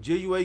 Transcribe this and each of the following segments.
JUI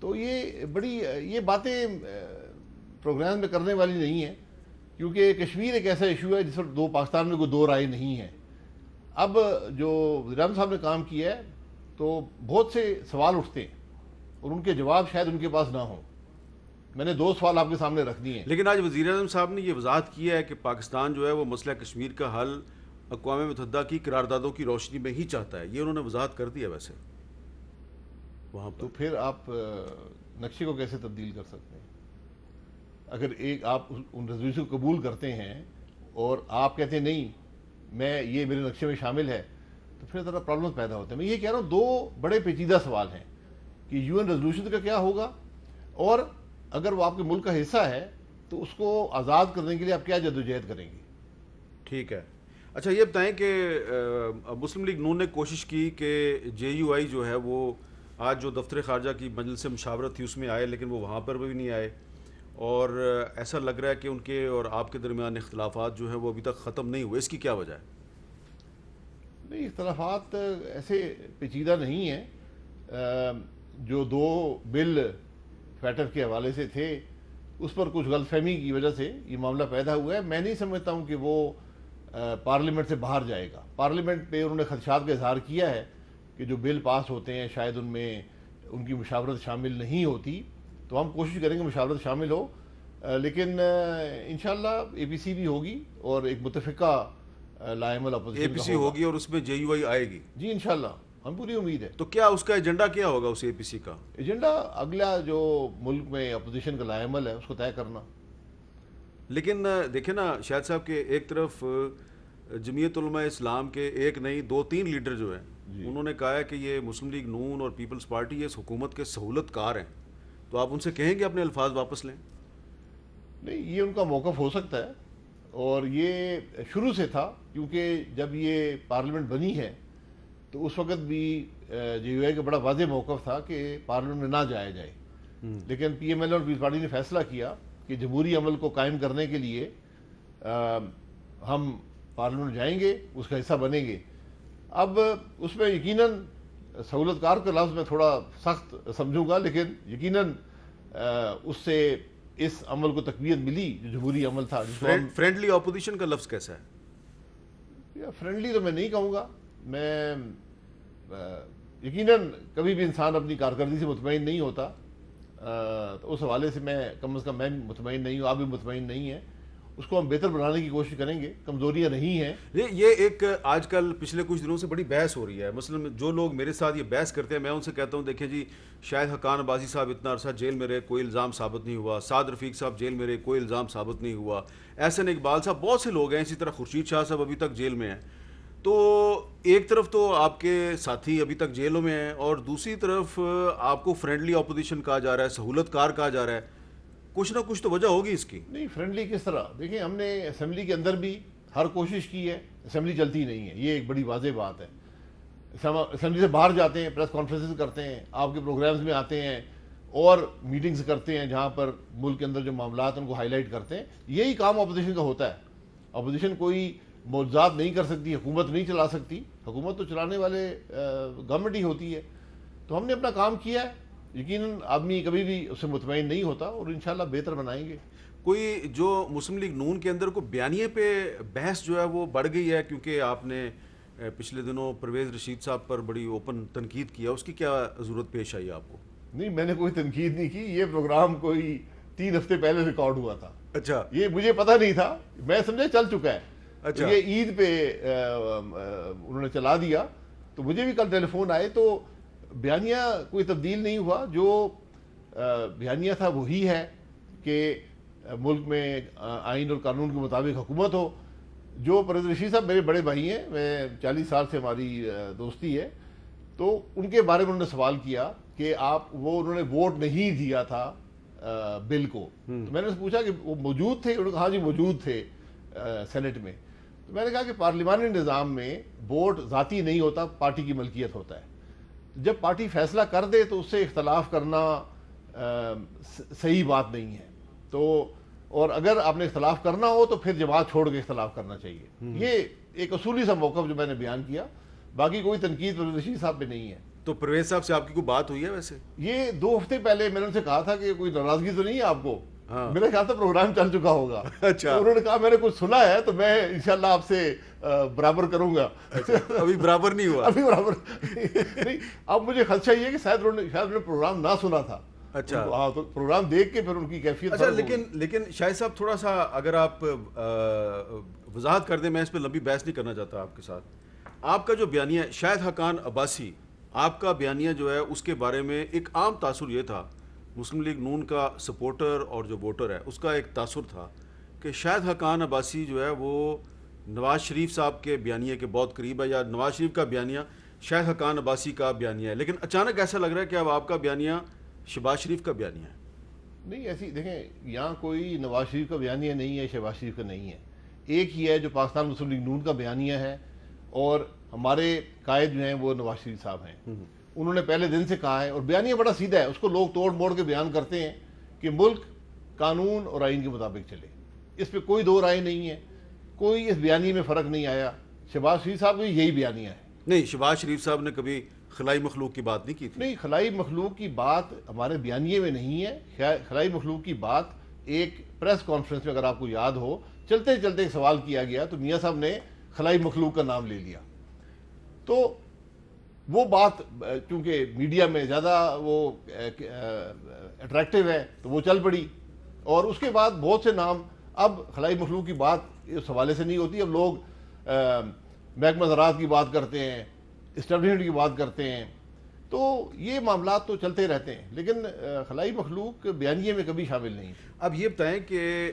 تو یہ باتیں پروگرام میں کرنے والی نہیں ہیں، کیونکہ کشمیر ایک ایسا ایشو ہے جس پر پاکستان میں کوئی دو رائے نہیں ہے۔ اب جو وزیر اعظم صاحب نے کام کیا ہے تو بہت سے سوال اٹھتے ہیں اور ان کے جواب شاید ان کے پاس نہ ہوں۔ میں نے 2 سوال آپ کے سامنے رکھ دیے ہیں۔ لیکن آج وزیر اعظم صاحب نے یہ وضاحت کی ہے کہ پاکستان جو ہے وہ مسئلہ کشمیر کا حل اقوام متحدہ کی قراردادوں کی روشنی میں ہی چاہتا ہے، یہ انہوں نے وضاحت کر دی ہے ویسے وہاں پر۔ تو پھر آپ نقشے کو کیسے تبدیل کر سکتے ہیں؟ اگر آپ ان ریزولوشن کو قبول کرتے ہیں اور آپ کہتے ہیں نہیں یہ میرے نقشے میں شامل ہے، تو پھر ذرا پرابلم پیدا ہوتے ہیں۔ میں یہ کہہ رہا ہوں 2 بڑے پیچیدہ سوال ہیں کہ یو این ریزولوشن کا کیا ہوگا، اور اگر وہ آپ کے ملک کا حصہ ہے تو اس کو آزاد کرنے کے لیے آپ کیا جدوجہد کریں گے۔ ٹھیک ہے، اچھا یہ بتائیں کہ مسلم لیگ نون نے کوشش کی کہ جے یو آئی جو ہے وہ آج جو دفتر خارجہ کی مجلس مشاورت تھی اس میں آئے، لیکن وہ وہاں پر بھی نہیں آئے، اور ایسا لگ رہا ہے کہ ان کے اور آپ کے درمیان اختلافات جو ہیں وہ ابھی تک ختم نہیں ہوئے، اس کی کیا وجہ ہے؟ نہیں، اختلافات ایسے پیچیدہ نہیں ہیں۔ جو 2 بل فیٹر کے حوالے سے تھے اس پر کچھ غلط فہمی کی وجہ سے یہ معاملہ پیدا ہوا ہے۔ میں نہیں سمجھتا ہوں کہ وہ پارلیمنٹ سے باہر جائے گا۔ پارلیمنٹ پہ انہوں نے خدشات کا اظہار کیا ہے کہ جو بل پاس ہوتے ہیں شاید ان میں ان کی مشاورت شامل نہیں ہوتی، تو ہم کوشش کریں گے مشاورت شامل ہو، لیکن انشاءاللہ اے پی سی بھی ہوگی اور ایک متفقہ لائحہ اپوزیشن اے پی سی ہوگی اور اس میں جے یو آئی آئے گی؟ جی انشاءاللہ، ہم پوری امید ہے۔ تو کیا اس کا ایجنڈا کیا ہوگا اس اے پی سی کا؟ ایجنڈا اگلا جو ملک میں اپوزیشن کا لائحہ عمل ہے اس کو طے کرنا۔ لیکن دیکھیں نا شاہد صاحب کہ ایک طرف جمعیت علماء اسلام کے 1 نہیں 2-3 لیڈر جو ہیں انہوں نے کہا ہے کہ یہ مسلم لیگ نون اور پیپلز پارٹی اس حکومت کے سہولت کار ہیں، تو آپ ان سے کہیں گے اپنے الفاظ واپس لیں؟ نہیں، یہ ان کا موقف ہو سکتا ہے، اور یہ شروع سے تھا، کیونکہ جب یہ پارلیمنٹ بنی ہے تو اس وقت بھی جے یو آئی کا بڑا واضح موقف تھا کہ پارلیمنٹ میں نہ جایا جائے، لیکن پی ایم ایل اور پیپلز پارٹی نے فیصلہ کیا کہ جمہوری عمل کو قائم کرنے کے لیے ہم پارلیمنٹ جائیں گے، اس کا حصہ بنیں گے۔ اب اس میں یقیناً سہولت کار کا لفظ میں تھوڑا سخت سمجھوں گا، لیکن یقیناً اس سے اس عمل کو تقویت ملی جو جمہوری عمل تھا۔ فرینڈلی اپوزیشن کا لفظ کیسا ہے؟ فرینڈلی تو میں نہیں کہوں گا، میں یقیناً کبھی بھی انسان اپنی کارکردگی سے مطمئن نہیں ہوتا، تو اس حوالے سے میں کم از کم میں مطمئن نہیں ہوں، آپ بھی مطمئن نہیں ہیں۔ اس کو ہم بہتر بنانے کی کوشش کریں گے، کمزوریاں نہیں ہیں۔ یہ ایک آج کل پچھلے کچھ دنوں سے بڑی بحث ہو رہی ہے، مثلا جو لوگ میرے ساتھ یہ بحث کرتے ہیں میں ان سے کہتا ہوں دیکھیں جی شاہد حقان عباسی صاحب اتنا عرصہ جیل میں رہے، کوئی الزام ثابت نہیں ہوا، سعد رفیق صاحب جیل میں رہے، کوئی الزام ثابت نہیں ہوا، احسن اقبال صاحب، بہت سے لوگ ہیں، اسی طرح خورشید شاہ صاحب ابھی تک جیل میں ہیں۔ تو ایک طرف تو آپ کے ساتھی ابھی تک جیلوں میں ہیں اور دوسری طرف آپ کو فرینڈلی اپوزیشن کہا جا رہا ہے، سہولت کار کہا جا رہا ہے، کچھ نہ کچھ تو وجہ ہوگی اس کی۔ نہیں، فرینڈلی کس طرح؟ دیکھیں ہم نے اسمبلی کے اندر بھی ہر کوشش کی ہے، اسمبلی چلتی نہیں ہے، یہ ایک بڑی واضح بات ہے۔ اسمبلی سے باہر جاتے ہیں، پریس کانفرنسز کرتے ہیں، آپ کے پروگرامز میں آتے ہیں اور میٹنگز کرتے ہیں جہاں پر ملک کے اندر جو معاملات ہیں ان کو ہائی لائٹ کرتے ہیں، یہی کام اپوزیشن کا ہوتا ہے۔ اپوزیشن کوئی معجزات نہیں کر سکتی، حکومت نہیں چلا سکتی، حکومت تو چلانے والے گورنمنٹ ہی ہوتی ہے۔ تو ہم نے اپنا کام کیا ہے، یقیناً آدمی کبھی بھی اس سے مطمئن نہیں ہوتا، اور انشاءاللہ بہتر بنائیں گے۔ کوئی جو مسلم لیگ نون کے اندر کو بیانیے پہ بحث جو ہے وہ بڑھ گئی ہے، کیونکہ آپ نے پچھلے دنوں پرویز رشید صاحب پر بڑی اوپن تنقید کیا، اس کی کیا ضرورت پیش آئی آپ کو؟ نہیں، میں نے کوئی تنقید نہیں کی، یہ پروگرام کوئی 3 ہفتے پہلے ریکارڈ ہوا تھا۔ اچھا، یہ مجھے پتہ نہیں تھا، میں سمجھے چل چکا ہے۔ اچھا، یہ عید پہ انہوں نے چلا دیا، تو مجھے بھی کل ٹیلی فون آئے، تو بیانیہ کوئی تبدیل نہیں ہوا، جو بیانیہ تھا وہی ہے کہ ملک میں آئین اور قانون کے مطابق حکومت ہو۔ جو پرویز رشید صاحب میرے بڑے بھائی ہیں، میں 40 سال سے ہماری دوستی ہے، تو ان کے بارے میں انہوں نے سوال کیا کہ انہوں نے ووٹ نہیں دیا تھا بل کو، تو میں نے پوچھا کہ وہ موجود تھے؟ انہوں نے کہا ہاں جی موجود تھے سینٹ میں۔ تو میں نے کہا کہ پارلیمانی نظام میں ووٹ ذاتی نہیں ہوتا، پارٹی کی ملکیت ہوتا ہے، جب پارٹی فیصلہ کر دے تو اس سے اختلاف کرنا صحیح بات نہیں ہے، تو اور اگر آپ نے اختلاف کرنا ہو تو پھر جماعت چھوڑ کے اختلاف کرنا چاہیے۔ یہ ایک اصولی سا موقف جو میں نے بیان کیا، باقی کوئی تنقید پرویز رشید صاحب پہ نہیں ہے۔ تو پرویز صاحب سے آپ کی کوئی بات ہوئی ہے ویسے؟ یہ 2 ہفتے پہلے میں نے ان سے کہا تھا کہ کوئی ناراضگی تو نہیں ہے آپ کو. ہاں. میرا خیال تھا پروگرام چل چکا ہوگا. اچھا. انہوں نے کہا میں نے کچھ سنا ہے تو میں انشاءاللہ آپ سے برابر کروں گا. ابھی برابر نہیں ہوا؟ ابھی برابر نہیں. اب مجھے خدشہ یہ ہے کہ شاید انہوں نے پروگرام نہ سنا تھا. اچھا. ہاں تو پروگرام دیکھ کے پھر ان کی کیفیت. اچھا لیکن شاہد صاحب تھوڑا سا اگر آپ وضاحت کر دیں, میں اس پہ لمبی بحث نہیں کرنا چاہتا آپ کے ساتھ. آپ کا جو بیانیہ ہے شاہد حقان عباسی, آپ کا بیانیہ جو ہے اس کے بارے میں ایک عام تاثر یہ تھا, مسلم لیگ نون کا سپورٹر اور جو ووٹر ہے اس کا ایک تاثر تھا کہ شاہد حقان عباسی جو ہے وہ نواز شریف صاحب کے بیانیے کے بہت قریب ہے, یا نواز شریف کا بیانیہ شاہد حقان عباسی کا بیانیہ ہے. لیکن اچانک ایسا لگ رہا ہے کہ اب آپ کا بیانیہ شہباز شریف کا بیانیہ ہے. نہیں ایسی دیکھیں, یہاں کوئی نواز شریف کا بیانیہ نہیں ہے, شہباز شریف کا نہیں ہے. ایک ہی ہے جو پاکستان مسلم لیگ نون کا بیانیہ ہے, اور ہمارے قائد جو ہیں وہ نواز شریف صاحب ہیں. انہوں نے پہلے دن سے کہا ہے, اور بیانیہ بڑا سیدھا ہے, اس کو لوگ توڑ موڑ کے بیان کرتے ہیں کہ ملک قانون اور آئین کے مطابق چلے. اس پہ کوئی دو رائے نہیں ہے, کوئی اس بیانیے میں فرق نہیں آیا. شہباز شریف صاحب کا یہی بیانیہ ہے. نہیں, شہباز شریف صاحب نے کبھی خلائی مخلوق کی بات نہیں کی تھی. نہیں, خلائی مخلوق کی بات ہمارے بیانیے میں نہیں ہے. خلائی مخلوق کی بات ایک پریس کانفرنس میں اگر آپ کو یاد ہو, چلتے چلتے ایک سوال کیا گیا تو میاں صاحب نے خلائی مخلوق کا نام لے لیا. تو وہ بات چونکہ میڈیا میں زیادہ وہ اٹریکٹیو ہے تو وہ چل پڑی, اور اس کے بعد بہت سے نام. اب خلائی مخلوق کی بات اس حوالے سے نہیں ہوتی, اب لوگ محکمہ زراعت کی بات کرتے ہیں, اسٹیبلشمنٹ کی بات کرتے ہیں, تو یہ معاملات تو چلتے رہتے ہیں, لیکن خلائی مخلوق بیانیے میں کبھی شامل نہیں. اب یہ بتائیں کہ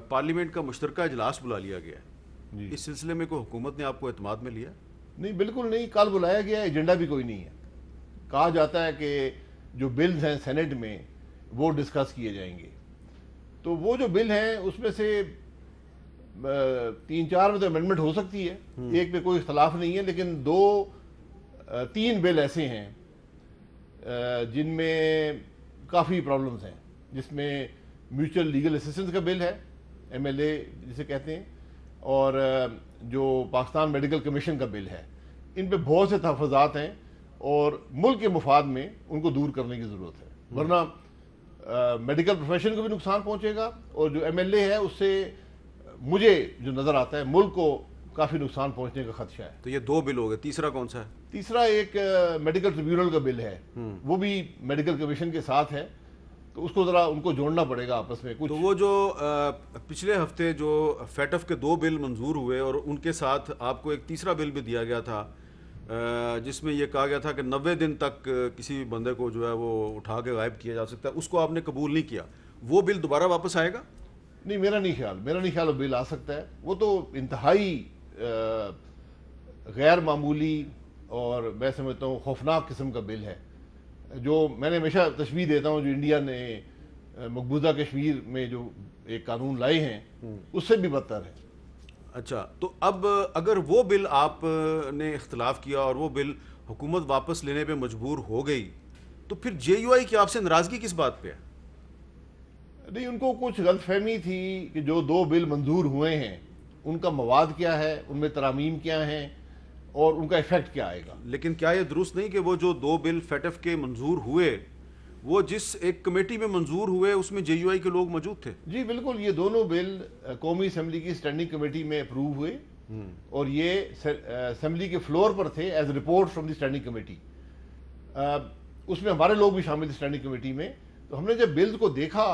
پارلیمنٹ کا مشترکہ اجلاس بلا لیا گیا ہے, جی. اس سلسلے میں کوئی حکومت نے آپ کو اعتماد میں لیا؟ نہیں, بالکل نہیں. کل بلایا گیا, ایجنڈا بھی کوئی نہیں ہے. کہا جاتا ہے کہ جو بلز ہیں سینٹ میں وہ ڈسکس کیے جائیں گے. تو وہ جو بل ہیں اس میں سے 3-4 میں تو امینڈمنٹ ہو سکتی ہے, ایک پہ کوئی اختلاف نہیں ہے, لیکن 2-3 بل ایسے ہیں جن میں کافی پرابلمز ہیں, جس میں میوچل لیگل اسسٹنس کا بل ہے, MLA جسے کہتے ہیں, اور جو پاکستان میڈیکل کمیشن کا بل ہے. ان پہ بہت سے تحفظات ہیں اور ملک کے مفاد میں ان کو دور کرنے کی ضرورت ہے, ورنہ میڈیکل پروفیشن کو بھی نقصان پہنچے گا, اور جو MLA ہے اس سے مجھے جو نظر آتا ہے ملک کو کافی نقصان پہنچنے کا خدشہ ہے. تو یہ 2 بل ہو گئے, تیسرا کون سا ہے؟ تیسرا ایک میڈیکل ٹریبیونل کا بل ہے, وہ بھی میڈیکل کمیشن کے ساتھ ہے, تو اس کو ذرا ان کو جوڑنا پڑے گا آپس میں کچھ. تو وہ جو پچھلے ہفتے جو فیٹف کے 2 بل منظور ہوئے اور ان کے ساتھ آپ کو ایک تیسرا بل بھی دیا گیا تھا جس میں یہ کہا گیا تھا کہ 90 دن تک کسی بندے کو جو ہے وہ اٹھا کے غائب کیا جا سکتا ہے, اس کو آپ نے قبول نہیں کیا. وہ بل دوبارہ واپس آئے گا؟ نہیں, میرا نہیں خیال وہ بل آ سکتا ہے. وہ تو انتہائی غیر معمولی اور میں سمجھتا ہوں خوفناک قسم کا بل ہے, جو میں نے ہمیشہ تشبیہ دیتا ہوں جو انڈیا نے مقبوضہ کشمیر میں جو ایک قانون لائے ہیں اس سے بھی بدتر ہے. اچھا, تو اب اگر وہ بل آپ نے اختلاف کیا اور وہ بل حکومت واپس لینے پہ مجبور ہو گئی, تو پھر JUI کی آپ سے ناراضگی کس بات پہ ہے؟ نہیں, ان کو کچھ غلط فہمی تھی کہ جو 2 بل منظور ہوئے ہیں ان کا مواد کیا ہے, ان میں ترامیم کیا ہیں اور ان کا ایفیکٹ کیا آئے گا. لیکن کیا یہ درست نہیں کہ وہ جو 2 بل فیٹف کے منظور ہوئے وہ جس ایک کمیٹی میں منظور ہوئے اس میں JUI کے لوگ موجود تھے؟ جی بالکل, یہ دونوں بل قومی اسمبلی کی اسٹینڈنگ کمیٹی میں اپروو ہوئے, اور یہ اسمبلی کے فلور پر تھے as report from the standing committee. اس میں ہمارے لوگ بھی شامل تھے اسٹینڈنگ کمیٹی میں. تو ہم نے جب بلز کو دیکھا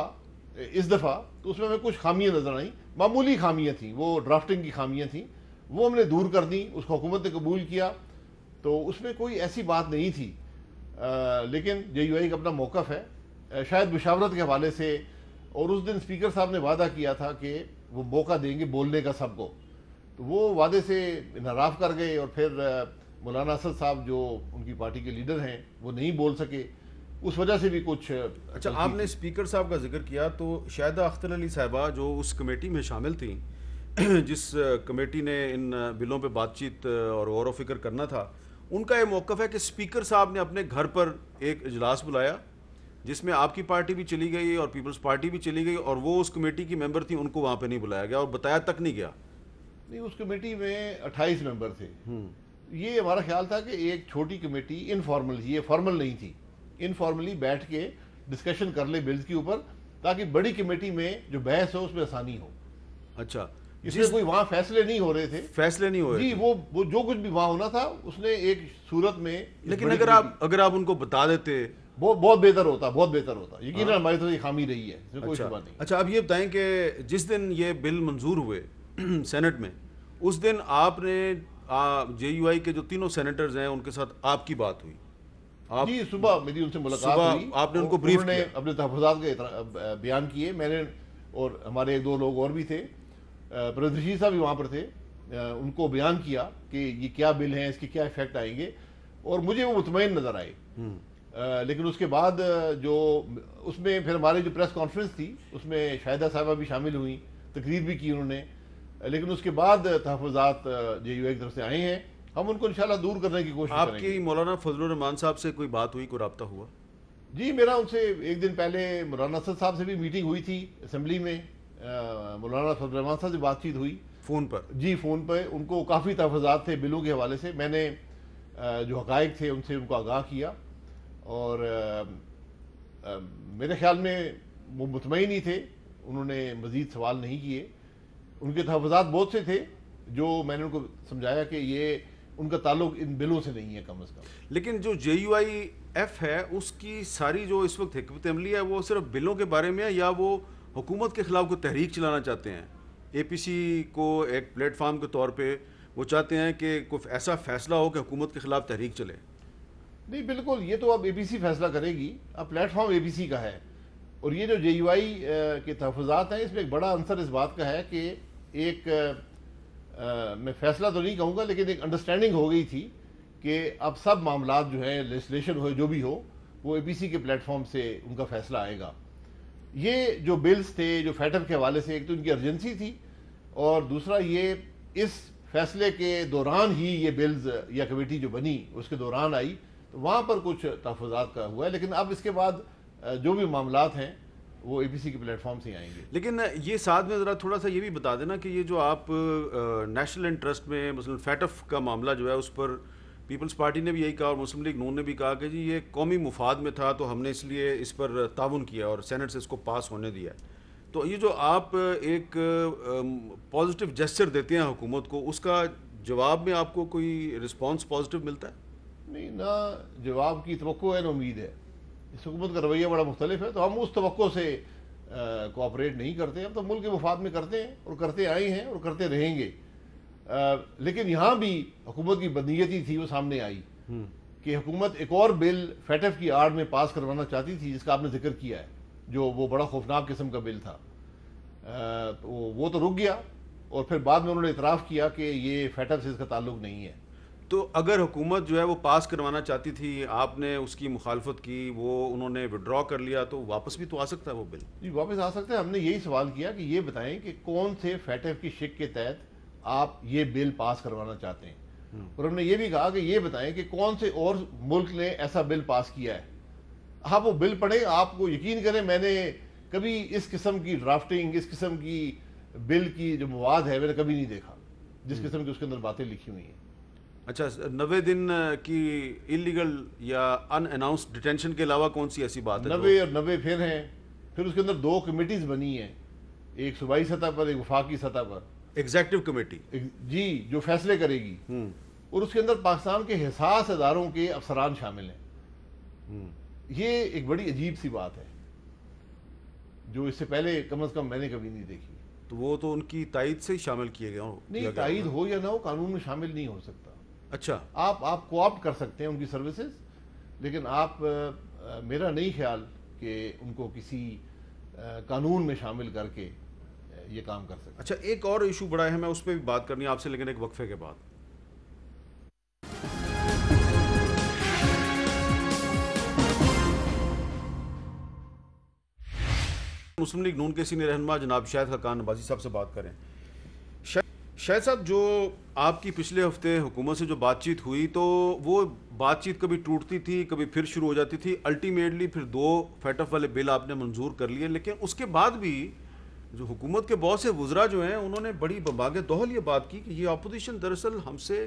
اس دفعہ تو اس میں ہمیں کچھ خامیاں نظر آئیں, معمولی خامیاں تھیں, وہ ڈرافٹنگ کی خامیاں تھیں, وہ ہم نے دور کر دیں, اس کو حکومت نے قبول کیا. تو اس میں کوئی ایسی بات نہیں تھی, لیکن JUI کا اپنا موقف ہے, شاید مشاورت کے حوالے سے. اور اس دن اسپیکر صاحب نے وعدہ کیا تھا کہ وہ موقع دیں گے بولنے کا سب کو, تو وہ وعدے سے انحراف کر گئے, اور پھر مولانا اسد صاحب جو ان کی پارٹی کے لیڈر ہیں وہ نہیں بول سکے, اس وجہ سے بھی کچھ. اچھا, آپ نے اسپیکر صاحب کا ذکر کیا, تو شاہدہ اختر علی صاحبہ جو اس کمیٹی میں شامل تھیں جس کمیٹی نے ان بلوں پہ بات چیت اور غور و فکر کرنا تھا, ان کا یہ موقف ہے کہ اسپیکر صاحب نے اپنے گھر پر ایک اجلاس بلایا جس میں آپ کی پارٹی بھی چلی گئی اور پیپلز پارٹی بھی چلی گئی, اور وہ اس کمیٹی کی ممبر تھیں, ان کو وہاں پہ نہیں بلایا گیا اور بتایا تک نہیں گیا. نہیں, اس کمیٹی میں 28 ممبر تھے, یہ ہمارا خیال تھا کہ ایک چھوٹی کمیٹی انفارمل، یہ فارمل نہیں تھی، انفارملی بیٹھ کے ڈسکشن کر لے بلز کے اوپر، تاکہ بڑی کمیٹی میں جو بحث ہو اس میں آسانی ہو. اچھا، اس میں کوئی وہاں فیصلے نہیں ہو رہے تھے، فیصلے نہیں ہوئے جی، وہ جو کچھ بھی وہاں ہونا تھا اس نے ایک صورت میں. لیکن اگر آپ ان کو بتا دیتے بہت بہتر ہوتا، بہت بہتر ہوتا. یقیناً ہماری تو یہ خامی رہی ہے، اس میں کوئی شبہ نہیں. اچھا، اب یہ بتائیں کہ جس دن یہ بل منظور ہوئے سینٹ میں، اس دن آپ نے جے یو آئی کے جو تینوں سینیٹرز ہیں ان کے ساتھ آپ کی بات ہوئی؟ جی، صبح میری ان سے ملاقات ہوئی، آپ نے ان کو بریف انہوں نے کیا؟ اپنے تحفظات کے بیان کیے. میں نے اور ہمارے ایک دو لوگ اور بھی تھے، پروفیسر رشید صاحب بھی وہاں پر تھے، ان کو بیان کیا کہ یہ کیا بل ہیں، اس کے کیا ایفیکٹ آئیں گے، اور مجھے وہ مطمئن نظر آئے. لیکن اس کے بعد جو اس میں پھر ہماری جو پریس کانفرنس تھی اس میں شاہدہ صاحبہ بھی شامل ہوئیں، تقریر بھی کی انہوں نے. لیکن اس کے بعد تحفظات جے یو آئی کی طرف سے آئے ہیں، ہم ان کو انشاءاللہ دور کرنے کی کوشش کریں گے. آپ کی مولانا فضل الرحمان صاحب سے کوئی بات ہوئی، کوئی رابطہ ہوا؟ جی، میرا ان سے ایک دن پہلے مولانا اسد صاحب سے بھی میٹنگ ہوئی تھی اسمبلی میں. مولانا فضل الرحمان صاحب سے بات چیت ہوئی فون پر؟ جی، فون پہ. ان کو کافی تحفظات تھے بلوں کے حوالے سے. میں نے جو حقائق تھے ان سے ان کو آگاہ کیا، اور میرے خیال میں وہ مطمئن ہی تھے، انہوں نے مزید سوال نہیں کیے. ان کے تحفظات بہت سے تھے جو میں نے ان کو سمجھایا کہ یہ ان کا تعلق ان بلوں سے نہیں ہے کم از کم. لیکن جو جے یو آئی ایف ہے اس کی ساری جو اس وقت حکمت عملی ہے وہ صرف بلوں کے بارے میں ہے، یا وہ حکومت کے خلاف کوئی تحریک چلانا چاہتے ہیں؟ اے پی سی کو ایک پلیٹ فارم کے طور پہ وہ چاہتے ہیں کہ کوئی ایسا فیصلہ ہو کہ حکومت کے خلاف تحریک چلے؟ نہیں، بالکل، یہ تو اب اے پی سی فیصلہ کرے گی. اب پلیٹ فارم اے پی سی کا ہے، اور یہ جو جے یو آئی کے تحفظات ہیں اس میں ایک بڑا عنصر اس بات کا ہے کہ ایک میں فیصلہ تو نہیں کہوں گا لیکن ایک انڈرسٹینڈنگ ہو گئی تھی کہ اب سب معاملات جو ہیں لیجسلیشن ہو جو بھی ہو وہ اے پی سی کے پلیٹ فارم سے ان کا فیصلہ آئے گا. یہ جو بلز تھے جو فیٹر کے حوالے سے، ایک تو ان کی ارجنسی تھی، اور دوسرا یہ اس فیصلے کے دوران ہی یہ بلز یا کمیٹی جو بنی اس کے دوران آئی، تو وہاں پر کچھ تحفظات کا ہوا ہے. لیکن اب اس کے بعد جو بھی معاملات ہیں وہ اے پی سی کے پلیٹ فارم سے ہی آئیں گے. لیکن یہ ساتھ میں ذرا تھوڑا سا یہ بھی بتا دینا کہ یہ جو آپ نیشنل انٹرسٹ میں مثلا فیٹف کا معاملہ جو ہے اس پر پیپلز پارٹی نے بھی یہی کہا اور مسلم لیگ نون نے بھی کہا کہ جی یہ قومی مفاد میں تھا تو ہم نے اس لیے اس پر تعاون کیا اور سینٹ سے اس کو پاس ہونے دیا. تو یہ جو آپ ایک پازیٹیو جیسچر دیتے ہیں حکومت کو، اس کا جواب میں آپ کو کوئی رسپانس پازیٹیو ملتا ہے؟ نہیں، نہ جواب کی توقع ہے نہ امید ہے. اس حکومت کا رویہ بڑا مختلف ہے، تو ہم اس توقع سے کوآپریٹ نہیں کرتے. ہم تو ملک کے مفاد میں کرتے ہیں اور کرتے آئے ہیں اور کرتے رہیں گے. لیکن یہاں بھی حکومت کی بدنیتی تھی وہ سامنے آئی کہ حکومت ایک اور بل فیٹف کی آڑ میں پاس کروانا چاہتی تھی جس کا آپ نے ذکر کیا ہے، جو وہ بڑا خوفناک قسم کا بل تھا. وہ تو رک گیا، اور پھر بعد میں انہوں نے اعتراف کیا کہ یہ فیٹف سے اس کا تعلق نہیں ہے. تو اگر حکومت جو ہے وہ پاس کروانا چاہتی تھی، آپ نے اس کی مخالفت کی، وہ انہوں نے وڈرا کر لیا، تو واپس بھی تو آ سکتا ہے وہ بل؟ جی، واپس آ سکتے ہیں. ہم نے یہی سوال کیا کہ یہ بتائیں کہ کون سے فیٹف کی شک کے تحت آپ یہ بل پاس کروانا چاہتے ہیں، اور ہم نے یہ بھی کہا کہ یہ بتائیں کہ کون سے اور ملک نے ایسا بل پاس کیا ہے. آپ وہ بل پڑھیں، آپ کو یقین کریں میں نے کبھی اس قسم کی ڈرافٹنگ، اس قسم کی بل کی جو مواد ہے میں نے کبھی نہیں دیکھا جس قسم کی اس کے اندر باتیں لکھی ہوئی ہیں. اچھا، 90 دن کی انلیگل یا ان اناؤنسڈ ڈیٹینشن کے علاوہ کون سی ایسی بات ہے؟ 90 اور 90 پھر ہیں. پھر اس کے اندر 2 کمیٹیز بنی ہیں، ایک صوبائی سطح پر ایک وفاقی سطح پر. ایگزیکٹو کمیٹی، جی، جو فیصلے کرے گی، اور اس کے اندر پاکستان کے حساس اداروں کے افسران شامل ہیں. یہ ایک بڑی عجیب سی بات ہے جو اس سے پہلے کم از کم میں نے کبھی نہیں دیکھی. تو وہ تو ان کی تائید سے ہی شامل کیے گئے ہوں؟ نہیں، تائید ہو یا نہ ہو قانون میں شامل نہیں ہو سکتا. اچھا، آپ کوآپٹ کر سکتے ہیں ان کی سروسز، لیکن آپ میرا نہیں خیال کہ ان کو کسی قانون میں شامل کر کے یہ کام کر سکتے. اچھا، ایک اور ایشو بڑا ہے، میں اس پہ بھی بات کرنی ہے آپ سے، لیکن ایک وقفے کے بعد. مسلم لیگ نون کے سینئر رہنما جناب شاہد خاقان نبازی صاحب سے بات کریں. شاہد صاحب، جو آپ کی پچھلے ہفتے حکومت سے جو بات چیت ہوئی تو وہ بات چیت کبھی ٹوٹتی تھی کبھی پھر شروع ہو جاتی تھی. الٹیمیٹلی پھر 2 فیٹف والے بل آپ نے منظور کر لیے، لیکن اس کے بعد بھی جو حکومت کے بہت سے وزراء جو ہیں انہوں نے بڑی بمباغ دوہل یہ بات کی کہ یہ اپوزیشن دراصل ہم سے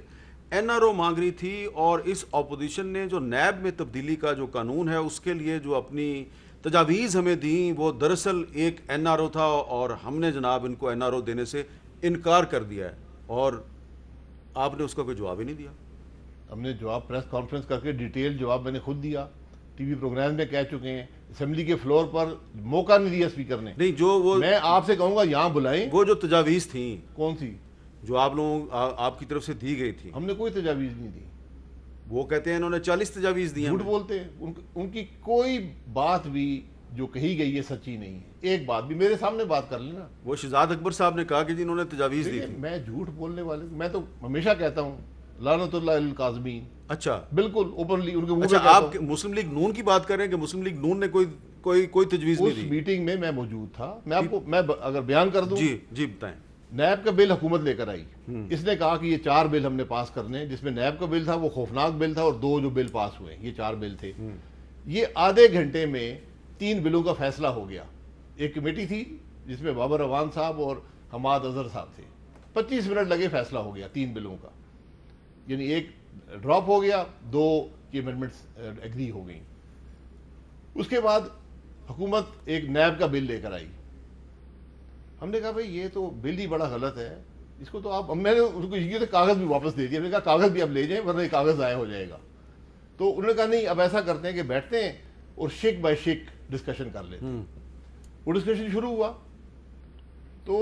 این آر او مانگ رہی تھی اور اس اپوزیشن نے جو نیب میں تبدیلی کا جو قانون ہے اس کے لیے جو اپنی تجاویز ہمیں دیں وہ دراصل ایک این آر او تھا اور ہم نے جناب ان کو این آر او دینے سے انکار کر دیا ہے اور آپ نے اس کا کوئی جواب ہی نہیں دیا. ہم نے جواب پریس کانفرنس کر کے ڈیٹیل جواب میں نے خود دیا, ٹی وی پروگرام میں کہہ چکے ہیں, اسمبلی کے فلور پر موقع نہیں دیا اسپیکر نے. نہیں جو وہ میں آپ سے کہوں گا یہاں بلائیں. وہ جو تجاویز تھیں کون سی جو آپ لوگوں آپ کی طرف سے دی گئی تھی, ہم نے کوئی تجاویز نہیں دی. وہ کہتے ہیں انہوں نے 40 تجاویز دی ہیں. جھوٹ بولتے ہیں, ان کی کوئی بات بھی جو کہی گئی ہے سچی نہیں ہے. ایک بات بھی میرے سامنے بات کر لینا. وہ شہزاد اکبر صاحب نے کہا کہ جی انہوں نے تجاویز دی تھی. میں جھوٹ بولنے والے, میں تو ہمیشہ کہتا ہوں لعنت اللہ علی الکاذبین. اچھا بالکل اوپنلی ان کے منہ اچھا پہ آپ مسلم لیگ نون کی بات کر رہے ہیں کہ مسلم لیگ نون نے کوئی تجویز نہیں اس دی. میٹنگ میں میں موجود تھا. میں آپ کو میں اگر بیان کر دوں, جی بتائیں. نیب کا بل حکومت لے کر آئی. اس نے کہا کہ یہ 4 بل ہم نے پاس کرنے ہیں, جس میں نیب کا بل تھا وہ خوفناک بل تھا اور 2 جو بل پاس ہوئے, یہ 4 بل تھے. یہ آدھے گھنٹے میں 3 بلوں کا فیصلہ ہو گیا. ایک کمیٹی تھی جس میں بابر روان صاحب اور حماد اظہر صاحب تھے. 25 منٹ لگے, فیصلہ ہو گیا 3 بلوں کا. یعنی ایک ڈراپ ہو گیا, 2 کی امینڈمنٹس ایگری ہو گئیں. اس کے بعد حکومت ایک نیب کا بل لے کر آئی. ہم نے کہا بھئی یہ تو بل ہی بڑا غلط ہے, اس کو تو آپ, میں نے ان کو یہ کاغذ بھی واپس دے دیا. میں نے کہا کاغذ بھی اب لے جائیں ورنہ یہ کاغذ ضائع ہو جائے گا. تو انہوں نے کہا نہیں اب ایسا کرتے ہیں کہ بیٹھتے ہیں اور شک بائی شک ڈسکشن کر لیتے ہیں. وہ ڈسکشن شروع ہوا تو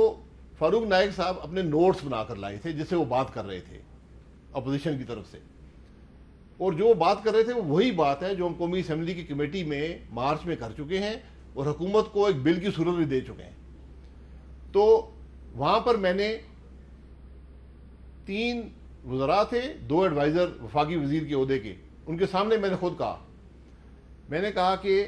فاروق نائک صاحب اپنے نوٹس بنا کر لائے تھے جس سے وہ بات کر رہے تھے اپوزیشن کی طرف سے, اور جو بات کر رہے تھے وہ وہی بات ہے جو ہم قومی اسمبلی کی کمیٹی میں مارچ میں کر چکے ہیں اور حکومت کو ایک بل کی صورت بھی دے چکے ہیں. تو وہاں پر میں نے 3 وزراء تھے, 2 ایڈوائزر وفاقی وزیر کے عہدے کے, ان کے سامنے میں نے خود کہا, میں نے کہا کہ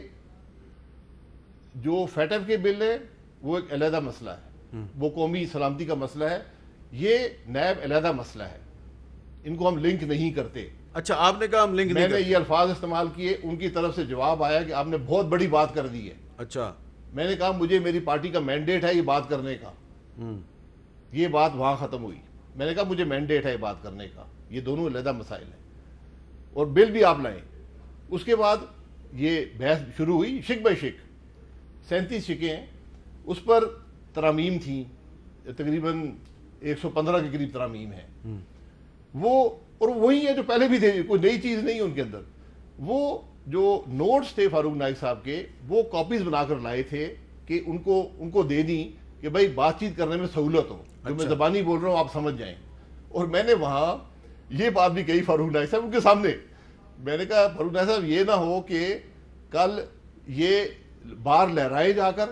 جو فیٹف کے بل ہے وہ ایک علیحدہ مسئلہ ہے, وہ قومی سلامتی کا مسئلہ ہے, یہ نیب علیحدہ مسئلہ ہے, ان کو ہم لنک نہیں کرتے. اچھا آپ نے کہا ہم لنک نہیں میں کرتے. نے یہ الفاظ استعمال کیے, ان کی طرف سے جواب آیا کہ آپ نے بہت بڑی بات کر دی ہے. اچھا میں نے کہا مجھے میری پارٹی کا مینڈیٹ ہے یہ بات کرنے کا. یہ بات وہاں ختم ہوئی. میں نے کہا مجھے مینڈیٹ ہے یہ بات کرنے کا, یہ دونوں علیحدہ مسائل ہیں اور بل بھی آپ لائیں. اس کے بعد یہ بحث شروع ہوئی شک بائی شک. 37 شکیں ہیں, اس پر ترامیم تھیں, تقریباً 115 کے قریب ترامیم ہیں. وہ اور وہی ہے جو پہلے بھی تھے, کوئی نئی چیز نہیں ہے ان کے اندر. وہ جو نوٹس تھے فاروق نائک صاحب کے, وہ کاپیز بنا کر لائے تھے کہ ان کو دے دیں کہ بھائی بات چیت کرنے میں سہولت ہو, جو میں زبانی بول رہا ہوں آپ سمجھ جائیں. اور میں نے وہاں یہ بات بھی کہی فاروق نائک صاحب ان کے سامنے. میں نے کہا فاروق نائک صاحب یہ نہ ہو کہ کل یہ باہر لہرائے جا کر,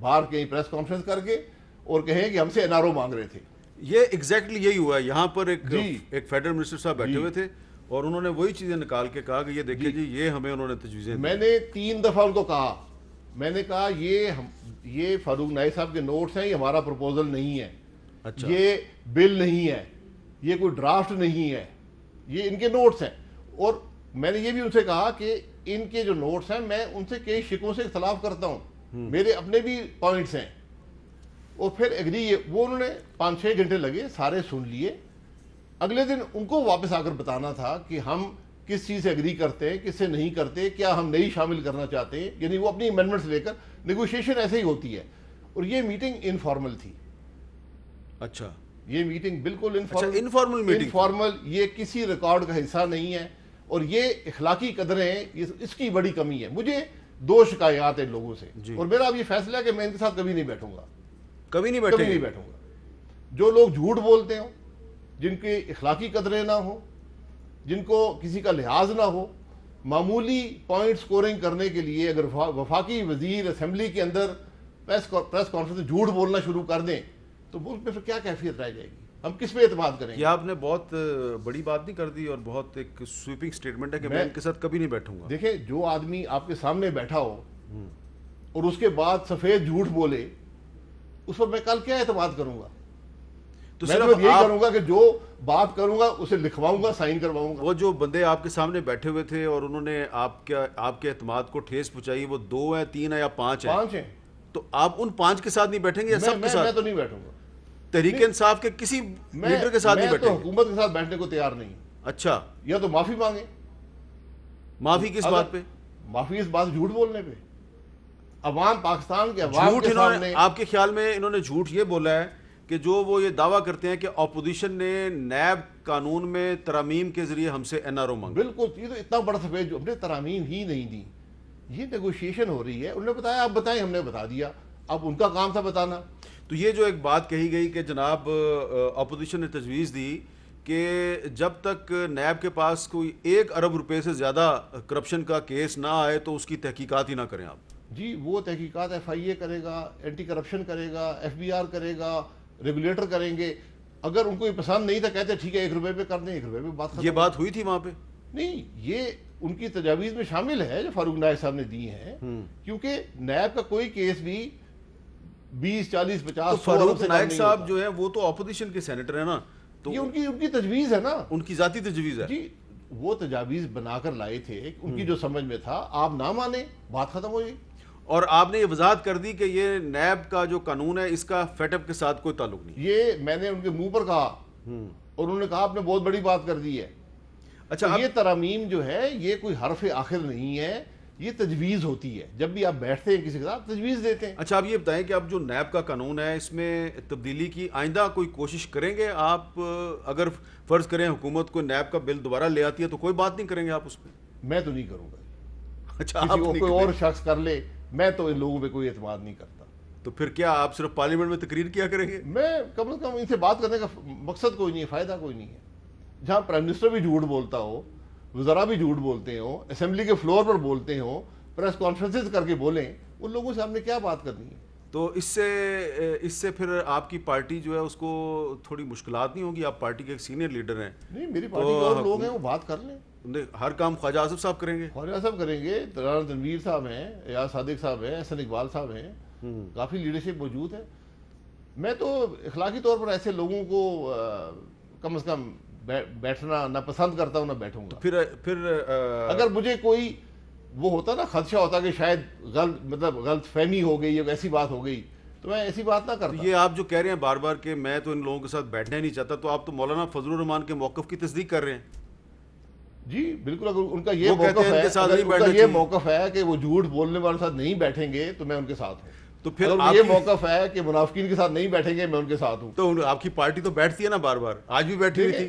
باہر کہیں پریس کانفرنس کر کے اور کہیں کہ ہم سے این آر او مانگ رہے تھے. یہ ایگزیکٹلی یہی ہوا ہے. یہاں پر ایک فیڈرل منسٹر صاحب بیٹھے ہوئے تھے اور انہوں نے وہی چیزیں نکال کے کہا کہ یہ دیکھیں جی یہ ہمیں انہوں نے تجویزیں. میں نے 3 دفعہ ان کو کہا, میں نے کہا یہ فاروق نائک صاحب کے نوٹس ہیں, یہ ہمارا پروپوزل نہیں ہے, یہ بل نہیں ہے, یہ کوئی ڈرافٹ نہیں ہے, یہ ان کے نوٹس ہیں. اور میں نے یہ بھی ان سے کہا کہ ان کے جو نوٹس ہیں میں ان سے کئی شکوں سے اختلاف کرتا ہوں, میرے اپنے بھی پوائنٹس ہیں. اور پھر ایگری, وہ انہوں نے 5-6 گھنٹے لگے, سارے سن لیے. اگلے دن ان کو واپس آ کر بتانا تھا کہ ہم کس چیز سے ایگری کرتے ہیں, کس سے نہیں کرتے, کیا ہم نئی شامل کرنا چاہتے ہیں. یعنی وہ اپنی امینڈمنٹس لے کر, نیگوشیشن ایسے ہی ہوتی ہے. اور یہ میٹنگ انفارمل تھی. اچھا یہ میٹنگ بالکل انفارمل, یہ کسی ریکارڈ کا حصہ نہیں ہے. اور یہ اخلاقی قدریں, اس کی بڑی کمی ہے. مجھے 2 شکایات ہیں لوگوں سے, اور میرا اب یہ فیصلہ ہے کہ میں ان کے ساتھ کبھی نہیں بیٹھوں گا, کبھی نہیں بیٹھوں گا. جو لوگ جھوٹ بولتے ہوں, جن کی اخلاقی قدریں نہ ہوں, جن کو کسی کا لحاظ نہ ہو, معمولی پوائنٹ سکورنگ کرنے کے لیے اگر وفاقی وزیر اسمبلی کے اندر پریس کانفرنس میں جھوٹ بولنا شروع کر دیں تو ملک میں پھر کیا کیفیت رہ جائے گی. ہم کس پہ اعتماد کریں گے؟ یہ آپ نے بہت بڑی بات نہیں کر دی اور بہت ایک سویپنگ سٹیٹمنٹ ہے کہ میں ان کے ساتھ کبھی نہیں بیٹھوں گا. دیکھیں جو آدمی آپ کے سامنے بیٹھا ہو اور اس کے بعد سفید جھوٹ بولے, اس پر میں کل کیا اعتماد کروں گا؟ تو میں یہی کروں گا کہ جو بات کروں گا اسے لکھواؤں گا, سائن کرواؤں گا. وہ جو بندے آپ کے سامنے بیٹھے ہوئے تھے اور انہوں نے آپ کے اعتماد کو ٹھیس پہنچائی, وہ 2 ہیں, 3 ہیں یا 5 ہیں؟ 5 ہیں. تو آپ ان 5 کے ساتھ نہیں بیٹھیں گے یا سب کے ساتھ؟ میں تو نہیں بیٹھوں گا. تحریک انصاف کے کسی لیڈر کے ساتھ نہیں میں تو بیٹھیں گے؟ حکومت کے ساتھ بیٹھنے کو تیار نہیں. اچھا، یا تو معافی مانگیں. معافی کس بات پہ؟ معافی اس بات جھوٹ بولنے پہ. عوام پاکستان کے عوام جھوٹ کے انہوں نے، سامنے آپ کے خیال میں انہوں نے جھوٹ یہ بولا ہے کہ جو وہ یہ دعویٰ کرتے ہیں کہ اپوزیشن نے نیب قانون میں ترامیم کے ذریعے ہم سے این آر او مانگا. بالکل، یہ تو اتنا بڑا سفید جو ہم نے ترامیم ہی نہیں دی. یہ نیگوشیشن ہو رہی ہے. انہوں نے بتایا آپ بتائیں، ہم نے بتا دیا. اب ان کا کام تھا بتانا. تو یہ جو ایک بات کہی گئی کہ جناب اپوزیشن نے تجویز دی کہ جب تک نیب کے پاس کوئی 1 ارب روپے سے زیادہ کرپشن کا کیس نہ آئے تو اس کی تحقیقات ہی نہ کریں آپ. جی وہ تحقیقات ایف آئی اے کرے گا، اینٹی کرپشن کرے گا، ایف بی آر کرے گا، ریگولیٹر کریں گے. اگر ان کو یہ پسند نہیں تھا کہتے ٹھیک ہے 1 روپے پہ کر دیں، 1 روپے پہ بات ختم. یہ بات ہوئی تھی وہاں پہ؟ نہیں، یہ ان کی تجاویز میں شامل ہے جو فاروق نائک صاحب نے دی ہیں. کیونکہ نیب کا کوئی کیس بھی 20 40 50 تو فاروق نائک صاحب جو ہیں وہ تو اپوزیشن کے سینیٹر ہیں نا، تو یہ ان کی تجویز ہے نا. ان کی ذاتی تجویز ہے. جی وہ تجاویز بنا کر لائے تھے، ان کی جو سمجھ میں تھا. آپ نہ مانیں، بات ختم ہو گئی. اور آپ نے یہ وضاحت کر دی کہ یہ نیب کا جو قانون ہے اس کا فیٹ اپ کے ساتھ کوئی تعلق نہیں. یہ میں نے ان کے منہ پر کہا اور انہوں نے کہا آپ نے بہت بڑی بات کر دی ہے. اچھا، یہ ترامیم جو ہے یہ کوئی حرف آخر نہیں ہے، یہ تجویز ہوتی ہے. جب بھی آپ بیٹھتے ہیں کسی کے ساتھ تجویز دیتے ہیں. اچھا آپ یہ بتائیں کہ اب جو نیب کا قانون ہے اس میں تبدیلی کی آئندہ کوئی کوشش کریں گے آپ؟ اگر فرض کریں حکومت کو نیب کا بل دوبارہ لے آتی ہے تو کوئی بات نہیں کریں گے آپ اس پہ؟ میں تو نہیں کروں گا. اچھا، کسی آپ کو نہیں کوئی کریں اور شخص کر لے، میں تو ان لوگوں پہ کوئی اعتماد نہیں کرتا. تو پھر کیا آپ صرف پارلیمنٹ میں تقریر کیا کریں گے؟ میں کم از کم ان سے بات کرنے کا مقصد کوئی نہیں ہے، فائدہ کوئی نہیں ہے. جہاں پرائم منسٹر بھی جھوٹ بولتا ہو، وزراء بھی جھوٹ بولتے ہوں، اسمبلی کے فلور پر بولتے ہوں، پریس کانفرنسز کر کے بولیں، ان لوگوں سے ہم نے کیا بات کرنی ہے؟ تو اس سے پھر آپ کی پارٹی جو ہے اس کو تھوڑی مشکلات نہیں ہوگی؟ آپ پارٹی کے ایک سینئر لیڈر ہیں. نہیں، میری پارٹی کے اور لوگ ہیں، وہ بات کر لیں. ہر کام خواجہ آصف صاحب کریں گے؟ خواجہ صاحب کریں گے، رانا تنویر صاحب ہیں، ایاز صادق صاحب ہیں، احسن اقبال صاحب ہیں. کافی لیڈرشپ موجود ہے. میں تو اخلاقی طور پر ایسے لوگوں کو کم از کم بیٹھنا نہ پسند کرتا ہوں، نہ بیٹھوں گا. پھر اگر مجھے کوئی وہ ہوتا نا خدشہ ہوتا کہ شاید غلط فہمی ہو گئی یا ایسی بات ہو گئی تو میں ایسی بات نہ کرتا. یہ آپ جو کہہ رہے ہیں بار بار کہ میں تو ان لوگوں کے ساتھ بیٹھنا ہی نہیں چاہتا، تو آپ تو مولانا فضل الرحمان کے موقف کی تصدیق کر رہے ہیں. جی بالکل. اگر ان کا یہ موقف ہے کہ وہ جھوٹ بولنے والے ساتھ نہیں بیٹھیں گے تو میں ان کے ساتھ ہوں. تو پھر یہ موقف ہے کہ منافقین کے ساتھ نہیں بیٹھیں گے، میں ان کے ساتھ ہوں. تو آپ کی پارٹی تو بیٹھتی ہے نا بار بار، آج بھی بیٹھی ہوئی تھی.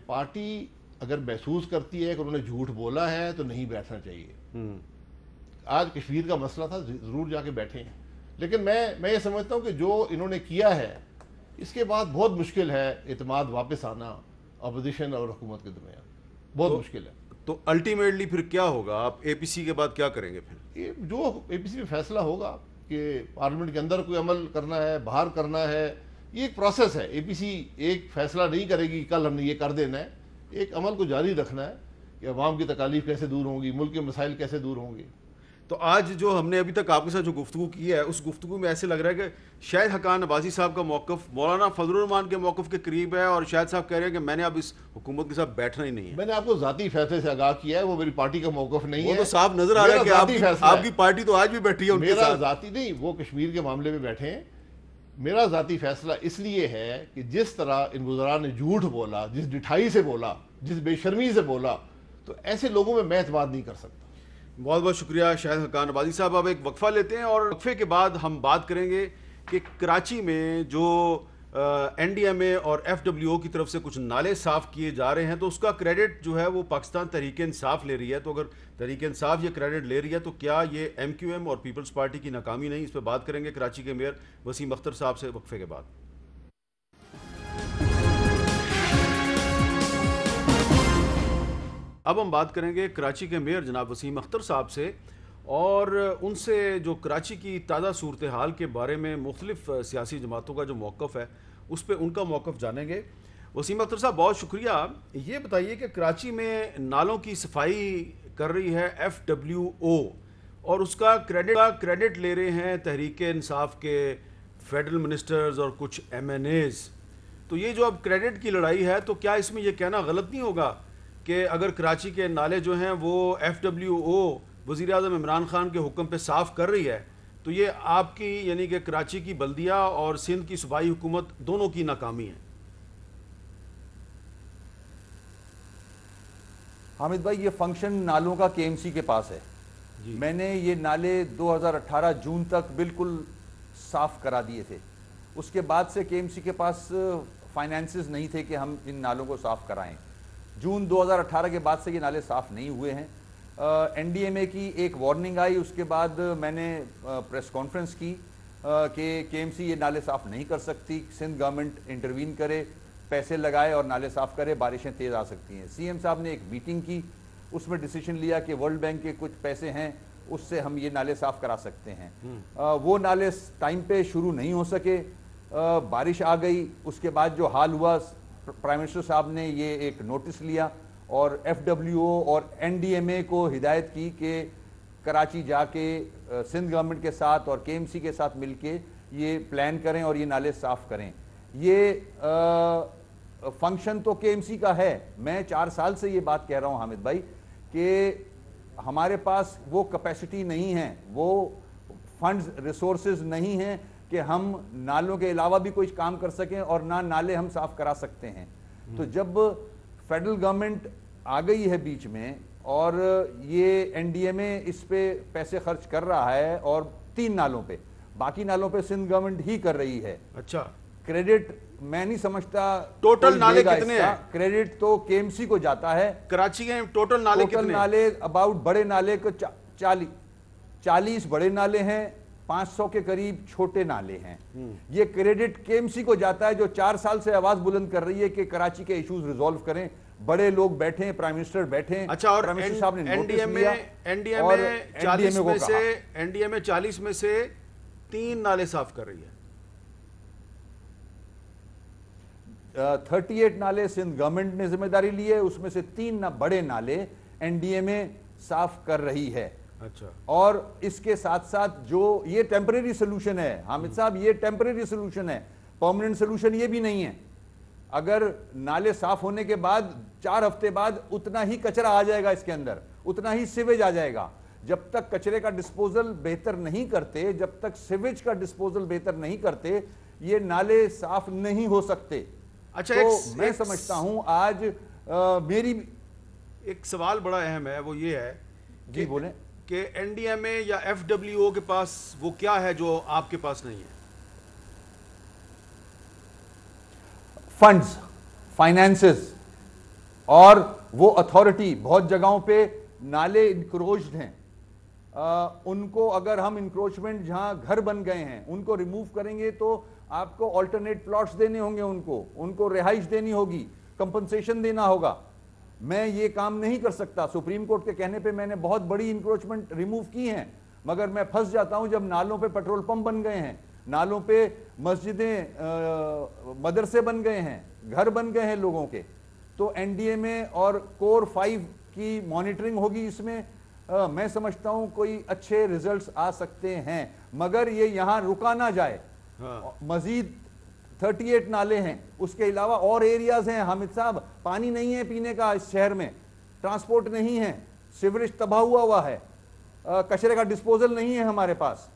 پارٹی اگر محسوس کرتی ہے کہ انہوں نے جھوٹ بولا ہے تو نہیں بیٹھنا چاہیے. آج کشمیر کا مسئلہ تھا، ضرور جا کے بیٹھے ہیں. لیکن میں یہ سمجھتا ہوں کہ جو انہوں نے کیا ہے اس کے بعد بہت مشکل ہے اعتماد واپس آنا اپوزیشن اور حکومت کے درمیان. بہت مشکل ہے. تو الٹیمیٹلی پھر کیا ہوگا؟ آپ اے پی سی کے بعد کیا کریں گے پھر؟ یہ جو اے پی سی میں فیصلہ ہوگا کہ پارلیمنٹ کے اندر کوئی عمل کرنا ہے، باہر کرنا ہے، یہ ایک پروسیس ہے. اے پی سی ایک فیصلہ نہیں کرے گی کل ہم نے یہ کر دینا ہے. ایک عمل کو جاری رکھنا ہے کہ عوام کی تکالیف کیسے دور ہوں گی، ملک کے مسائل کیسے دور ہوں گے. تو آج جو ہم نے ابھی تک آپ کے ساتھ جو گفتگو کی ہے اس گفتگو میں ایسے لگ رہا ہے کہ شاہد حقان عباسی صاحب کا موقف مولانا فضل الرحمان کے موقف کے قریب ہے، اور شاہد صاحب کہہ رہے ہیں کہ میں نے اب اس حکومت کے ساتھ بیٹھنا ہی نہیں ہے. میں نے آپ کو ذاتی فیصلے سے آگاہ کیا ہے، وہ میری پارٹی کا موقف نہیں ہے. وہ تو صاف نظر آ رہا ہے کہ آپ کی پارٹی تو آج بھی بیٹھی ہے ان کے ساتھ. میرا ذاتی نہیں، وہ کشمیر کے معاملے میں بیٹھے ہیں. میرا ذاتی فیصلہ اس لیے ہے کہ جس طرح ان وزراء نے جھوٹ بولا، جس ڈٹھائی سے بولا، جس بے شرمی سے بولا، تو ایسے لوگوں میں اعتماد نہیں کر سکتا. بہت بہت شکریہ شاہد حقان عباسی صاحب. اب ایک وقفہ لیتے ہیں اور وقفے کے بعد ہم بات کریں گے کہ کراچی میں جو این ڈی ایم اے اور ایف ڈبلیو او کی طرف سے کچھ نالے صاف کیے جا رہے ہیں تو اس کا کریڈٹ جو ہے وہ پاکستان تحریک انصاف لے رہی ہے. تو اگر تحریک انصاف یہ کریڈٹ لے رہی ہے تو کیا یہ ایم کیو ایم اور پیپلز پارٹی کی ناکامی نہیں؟ اس پہ بات کریں گے کراچی کے میئر وسیم اختر صاحب سے وقفے کے بعد. اب ہم بات کریں گے کراچی کے میئر جناب وسیم اختر صاحب سے اور ان سے جو کراچی کی تازہ صورتحال کے بارے میں مختلف سیاسی جماعتوں کا جو موقف ہے اس پہ ان کا موقف جانیں گے. وسیم اختر صاحب بہت شکریہ. یہ بتائیے کہ کراچی میں نالوں کی صفائی کر رہی ہے ایف ڈبلیو او اور اس کا کریڈٹ لے رہے ہیں تحریک انصاف کے فیڈرل منسٹرز اور کچھ ایم این ایز. تو یہ جو اب کریڈٹ کی لڑائی ہے تو کیا اس میں یہ کہنا غلط نہیں ہوگا کہ اگر کراچی کے نالے جو ہیں وہ ایف ڈبلیو او وزیر اعظم عمران خان کے حکم پہ صاف کر رہی ہے تو یہ آپ کی یعنی کہ کراچی کی بلدیہ اور سندھ کی صوبائی حکومت دونوں کی ناکامی ہے؟ حامد بھائی یہ فنکشن نالوں کا کے ایم سی کے پاس ہے. میں نے یہ نالے 2018 جون تک بالکل صاف کرا دیے تھے. اس کے بعد سے کے ایم سی کے پاس فائنانسز نہیں تھے کہ ہم ان نالوں کو صاف کرائیں. جون 2018 کے بعد سے یہ نالے صاف نہیں ہوئے ہیں. این ڈی ایم اے کی ایک وارننگ آئی, اس کے بعد میں نے پریس کانفرنس کی کہ کے ایم سی یہ نالے صاف نہیں کر سکتی, سندھ گورنمنٹ انٹروین کرے, پیسے لگائے اور نالے صاف کرے, بارشیں تیز آ سکتی ہیں. سی ایم صاحب نے ایک میٹنگ کی, اس میں ڈیسیشن لیا کہ ورلڈ بینک کے کچھ پیسے ہیں اس سے ہم یہ نالے صاف کرا سکتے ہیں. وہ نالے ٹائم پہ شروع نہیں ہو سکے, بارش آ گئی. اس کے بعد جو حال ہوا, پرائم منسٹر صاحب نے یہ ایک نوٹس لیا اور ایف ڈبلیو او اور این ڈی ایم اے کو ہدایت کی کہ کراچی جا کے سندھ گورنمنٹ کے ساتھ اور کے ایم سی کے ساتھ مل کے یہ پلان کریں اور یہ نالے صاف کریں. یہ فنکشن تو کے ایم سی کا ہے. میں 4 سال سے یہ بات کہہ رہا ہوں حامد بھائی کہ ہمارے پاس وہ کیپیسٹی نہیں ہے, وہ فنڈز ریسورسز نہیں ہیں کہ ہم نالوں کے علاوہ بھی کوئی کام کر سکیں اور نہ نالے ہم صاف کرا سکتے ہیں. تو جب فیڈرل گورنمنٹ آ گئی ہے بیچ میں اور یہ این ڈی ایم اے اس پہ پیسے خرچ کر رہا ہے اور 3 نالوں پہ, باقی نالوں پہ سندھ گورنمنٹ ہی کر رہی ہے. اچھا, کریڈٹ میں نہیں سمجھتا ٹوٹل نالے کتنے ہیں؟ کریڈٹ تو کے ایم سی کو جاتا ہے. کراچی کے ٹوٹل نالے کتنے ہیں؟ ٹوٹل نالے اباؤٹ بڑے نالے کو 40 بڑے نالے ہیں, 500 کے قریب چھوٹے نالے ہیں. یہ کریڈٹ کے ایم سی کو جاتا ہے جو 4 سال سے آواز بلند کر رہی ہے کہ کراچی کے ایشوز ریزالو کریں. بڑے لوگ بیٹھیں, پرائم منسٹر بیٹھیں. اچھا, اور پرائم منسٹر صاحب نے این ڈی نوٹس ایم لیا اے اور 40 میں سے 3 نالے صاف کر رہی ہے. 38 نالے سندھ گورنمنٹ نے ذمہ داری لی ہے, اس میں سے 3 بڑے نالے این ڈی ایم اے صاف کر رہی ہے. اچھا, اور اس کے ساتھ ساتھ جو یہ ٹیمپریری سلوشن ہے حامد صاحب, یہ ٹیمپریری سلوشن ہے, پرماننٹ سلوشن یہ بھی نہیں ہے. اگر نالے صاف ہونے کے بعد 4 ہفتے بعد اتنا ہی کچرا آ جائے گا اس کے اندر, اتنا ہی سیویج آ جائے گا. جب تک کچرے کا ڈسپوزل بہتر نہیں کرتے, جب تک سیویج کا ڈسپوزل بہتر نہیں کرتے, یہ نالے صاف نہیں ہو سکتے. اچھا, تو میں سمجھتا ہوں آج میری ایک سوال بڑا اہم ہے, وہ یہ ہے جی بولیں کہ این ڈی ایم اے یا ایف ڈبلیو او کے پاس وہ کیا ہے جو آپ کے پاس نہیں ہے؟ فنڈز, فائنانسز اور وہ اتھارٹی. بہت جگہوں پہ نالے انکروچڈ ہیں, ان کو اگر ہم انکروچمنٹ جہاں گھر بن گئے ہیں ان کو ریموو کریں گے تو آپ کو آلٹرنیٹ پلاٹس دینے ہوں گے, ان کو رہائش دینی ہوگی, کمپنسیشن دینا ہوگا. میں یہ کام نہیں کر سکتا. سپریم کورٹ کے کہنے پہ میں نے بہت بڑی انکروچمنٹ ریموو کی ہیں, مگر میں پھنس جاتا ہوں جب نالوں پہ پیٹرول پمپ بن گئے ہیں, نالوں پہ مسجدیں, مدرسے بن گئے ہیں, گھر بن گئے ہیں لوگوں کے. تو این ڈی ایم اے اور کور 5 کی مانیٹرنگ ہوگی اس میں. میں سمجھتا ہوں کوئی اچھے ریزلٹس آ سکتے ہیں, مگر یہ یہاں رکا نہ جائے. مزید 38 نالے ہیں, اس کے علاوہ اور ایریاز ہیں حامد صاحب. پانی نہیں ہے پینے کا اس شہر میں, ٹرانسپورٹ نہیں ہے, سیوریج تباہ ہوا ہے, کچرے کا ڈسپوزل نہیں ہے ہمارے پاس.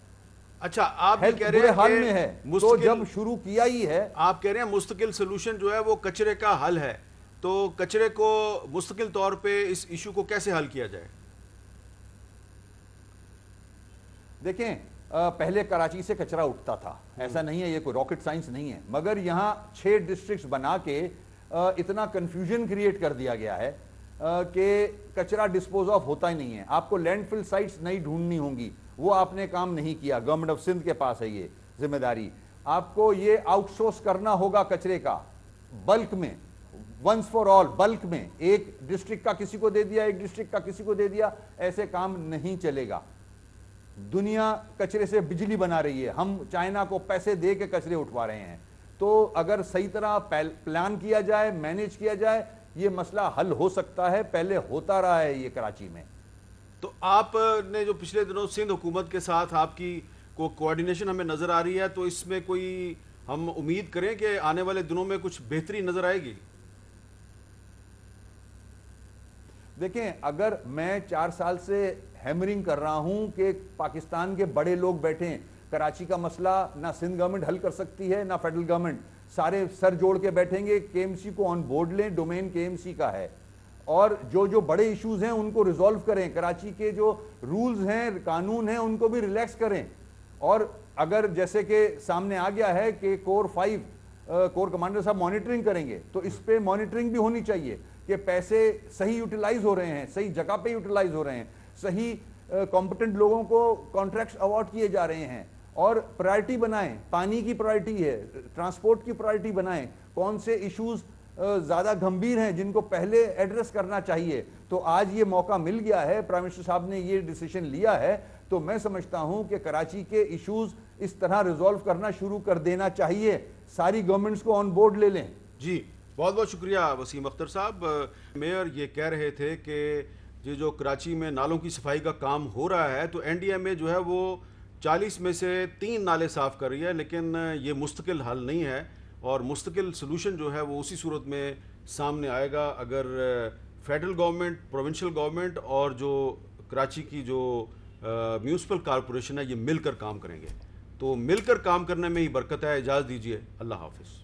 اچھا, آپ کہہ رہے برے حال ہیں میں ہے, تو جب شروع کیا ہی ہے. آپ کہہ رہے ہیں مستقل سلوشن جو ہے وہ کچرے کا حل ہے, تو کچرے کو مستقل طور پہ اس ایشو کو کیسے حل کیا جائے؟ دیکھیں, پہلے کراچی سے کچرا اٹھتا تھا, ایسا نہیں ہے, یہ کوئی راکٹ سائنس نہیں ہے, مگر یہاں 6 ڈسٹرکٹس بنا کے اتنا کنفیوژن کریٹ کر دیا گیا ہے کہ کچرا ڈسپوز آف ہوتا ہی نہیں ہے. آپ کو لینڈ فل سائٹس نہیں ڈھونڈنی ہوں گی, وہ آپ نے کام نہیں کیا. گورنمنٹ آف سندھ کے پاس ہے یہ ذمہ داری. آپ کو یہ آؤٹ سورس کرنا ہوگا کچرے کا, بلک میں, ونس فار آل, بلک میں. ایک ڈسٹرکٹ کا کسی کو دے دیا, ایک ڈسٹرکٹ کا کسی کو دے دیا, ایسے کام نہیں چلے گا. دنیا کچرے سے بجلی بنا رہی ہے, ہم چائنا کو پیسے دے کے کچرے اٹھوا رہے ہیں. تو اگر صحیح طرح پلان کیا جائے, مینیج کیا جائے, یہ مسئلہ حل ہو سکتا ہے. پہلے ہوتا رہا ہے یہ کراچی میں. تو آپ نے جو پچھلے دنوں سندھ حکومت کے ساتھ آپ کی کوآرڈینیشن ہمیں نظر آ رہی ہے, تو اس میں کوئی ہم امید کریں کہ آنے والے دنوں میں کچھ بہتری نظر آئے گی؟ دیکھیں, اگر میں 4 سال سے ہیمرنگ کر رہا ہوں کہ پاکستان کے بڑے لوگ بیٹھیں. کراچی کا مسئلہ نہ سندھ گورنمنٹ حل کر سکتی ہے نہ فیڈرل گورنمنٹ. سارے سر جوڑ کے بیٹھیں گے, کے ایم سی کو آن بورڈ لیں, ڈومین کے ایم سی کا ہے, اور جو بڑے ایشوز ہیں ان کو ریزولو کریں. کراچی کے جو رولز ہیں, قانون ہیں, ان کو بھی ریلیکس کریں. اور اگر جیسے کہ سامنے آ گیا ہے کہ کور 5 کور کمانڈر صاحب مانیٹرنگ کریں گے, تو اس پہ مانیٹرنگ بھی ہونی چاہیے کہ پیسے صحیح یوٹیلائز ہو رہے ہیں, صحیح جگہ پہ یوٹیلائز ہو رہے ہیں, صحیح کمپٹنٹ لوگوں کو کانٹریکٹس اوارڈ کیے جا رہے ہیں. اور پرائرٹی بنائیں, پانی کی پرائرٹی ہے, ٹرانسپورٹ کی پرائرٹی بنائیں, کون سے ایشوز زیادہ گھمبیر ہیں جن کو پہلے ایڈریس کرنا چاہیے. تو آج یہ موقع مل گیا ہے, پرائم منسٹر صاحب نے یہ ڈیسیشن لیا ہے, تو میں سمجھتا ہوں کہ کراچی کے ایشوز اس طرح ریزولو کرنا شروع کر دینا چاہیے. ساری گورنمنٹس کو آن بورڈ لے لیں. جی بہت بہت شکریہ وسیم اختر صاحب. میئر یہ کہہ رہے تھے کہ یہ جو کراچی میں نالوں کی صفائی کا کام ہو رہا ہے, تو این ڈی ایم اے جو ہے وہ 40 میں سے 3 نالے صاف کر رہی ہے, لیکن یہ مستقل حل نہیں ہے, اور مستقل سلوشن جو ہے وہ اسی صورت میں سامنے آئے گا اگر فیڈرل گورنمنٹ, پروونشل گورنمنٹ اور جو کراچی کی جو میونسپل کارپوریشن ہے یہ مل کر کام کریں گے. تو مل کر کام کرنے میں ہی برکت ہے. اجازت دیجیے, اللہ حافظ.